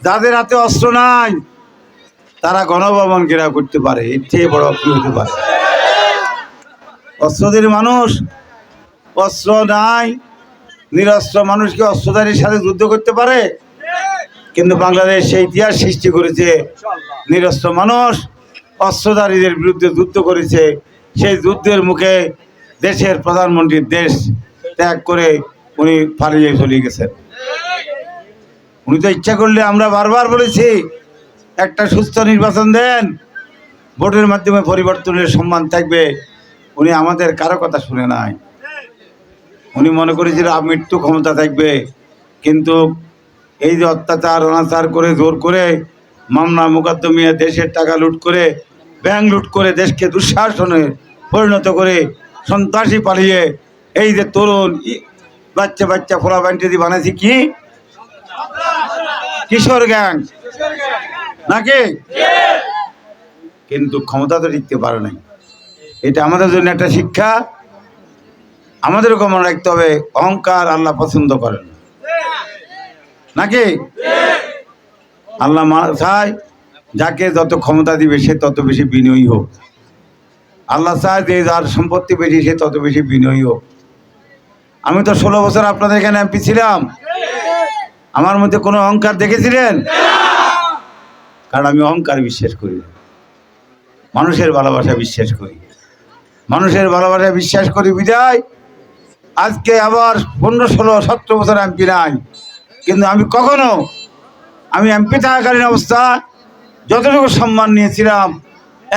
যাদের হাতে অস্ত্র নাই তারা গণভবন ঘেরাও করতে পারে, এর চেয়ে বড় কি হতে পারে? অস্ত্রধারী মানুষ, অস্ত্র নাই, নিরস্ত্র মানুষ কি অস্ত্রধারীর সাথে যুদ্ধ করতে পারে? কিন্তু বাংলাদেশ সেই ইতিহাস সৃষ্টি করেছে, নিরস্ত্র মানুষ অস্ত্রধারীদের বিরুদ্ধে যুদ্ধ করেছে। সেই যুদ্ধের মুখে দেশের প্রধানমন্ত্রীর দেশ ত্যাগ করে উনি পালিয়ে চলে গেছেন। উনি তো ইচ্ছা করলে, আমরা বারবার বলেছি একটা সুস্থ নির্বাচন দেন, ভোটের মাধ্যমে পরিবর্তনের সম্মান থাকবে। উনি আমাদের কারো কথা শুনে নাই। উনি মনে করেছিল মৃত্যু ক্ষমতা থাকবে, কিন্তু এই যে অত্যাচার অনাচার করে জোর করে মামলা মোকদ্দমিয়া দেশের টাকা লুট করে, ব্যাংক লুট করে দেশকে দুঃশাসনে পরিণত করে সন্ত্রাসী পালিয়ে এই যে তরুণ বাচ্চা বাচ্চা ফোলা ব্যান্টি বানাইছি কি কিশোর গ্যাং নাকি, কিন্তু ক্ষমতা তো টিকতে পারে নাই। এটা আমাদের জন্য একটা শিক্ষা। আমাদেরও মনে রাখতে হবে, অহংকার আল্লাহ পছন্দ করেন নাকি। আল্লাহ চায় যাকে যত ক্ষমতা দিবে সে তত বেশি বিনয়ী হোক। আল্লাহ চায় যে যার সম্পত্তি বেশি সে তত বেশি বিনয়ী হোক। আমি তো 16 বছর আপনাদের এখানে এমপি ছিলাম, আমার মধ্যে কোনো অহংকার দেখেছিলেন? কারণ আমি অহংকার বিশ্বাস করি না, মানুষের ভালোবাসা বিশ্বাস করি। মানুষের ভালোবাসা বিশ্বাস করি বিদায় আজকে আবার 15, 16, 17 বছর এমপি নাই, কিন্তু আমি কখনো এমপি থাকাকালীন অবস্থা যতটুকু সম্মান নিয়েছিলাম,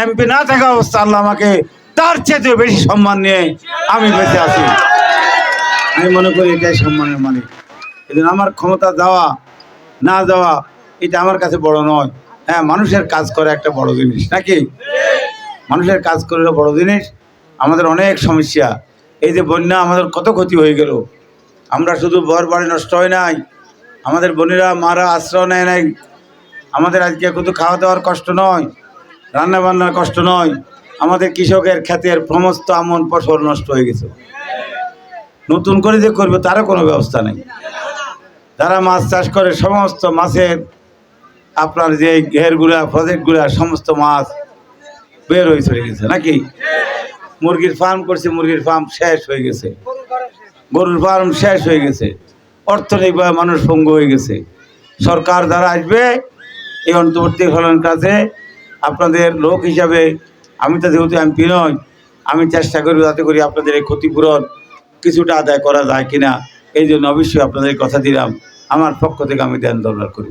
এমপি না থাকা অবস্থা আল্লাহ আমাকে তার চেয়ে বেশি সম্মান নিয়ে আমি বেঁচে আছি। আমি মনে করি এটাই সম্মানের মালিক। এজন্য আমার ক্ষমতা যাওয়া না যাওয়া এটা আমার কাছে বড় নয়। হ্যাঁ, মানুষের কাজ করে একটা বড় জিনিস নাকি, মানুষের কাজ করলে বড় জিনিস। আমাদের অনেক সমস্যা, এই যে বন্যা আমাদের কত ক্ষতি হয়ে গেল। আমরা শুধু ঘর বাড়ি নষ্ট হয় নাই, আমাদের বোনেরা মারা আশ্রয় নেয় নাই। আমাদের আজকে শুধু খাওয়া দাওয়ার কষ্ট নয়, রান্না বান্নার কষ্ট নয়, আমাদের কৃষকের ক্ষেতের সমস্ত আমন ফসল নষ্ট হয়ে গেছে। নতুন করে যে করবে তারও কোনো ব্যবস্থা নেই। যারা মাছ চাষ করে সমস্ত মাছের আপনার যে ঘেরগুলা প্রজেক্টগুলা সমস্ত মাছ বের হয়ে চলে গেছে নাকি। মুরগির ফার্ম করছে, মুরগির ফার্ম শেষ হয়ে গেছে, গরুর ফার্ম শেষ হয়ে গেছে, অর্থনৈতিকভাবে মানুষ পঙ্গু হয়ে গেছে। সরকার যারা আসবে এই অন্তর্বর্তীকালীন কাজে আপনাদের লোক হিসাবে, আমি তো যেহেতু এমপি নয়, আমি চেষ্টা করব যাতে করে আপনাদের এই ক্ষতিপূরণ কিছুটা আদায় করা যায় কিনা। এই জন্য অবশ্যই আপনাদের কথা দিলাম, আমার পক্ষ থেকে আমি দেন দরবার করি।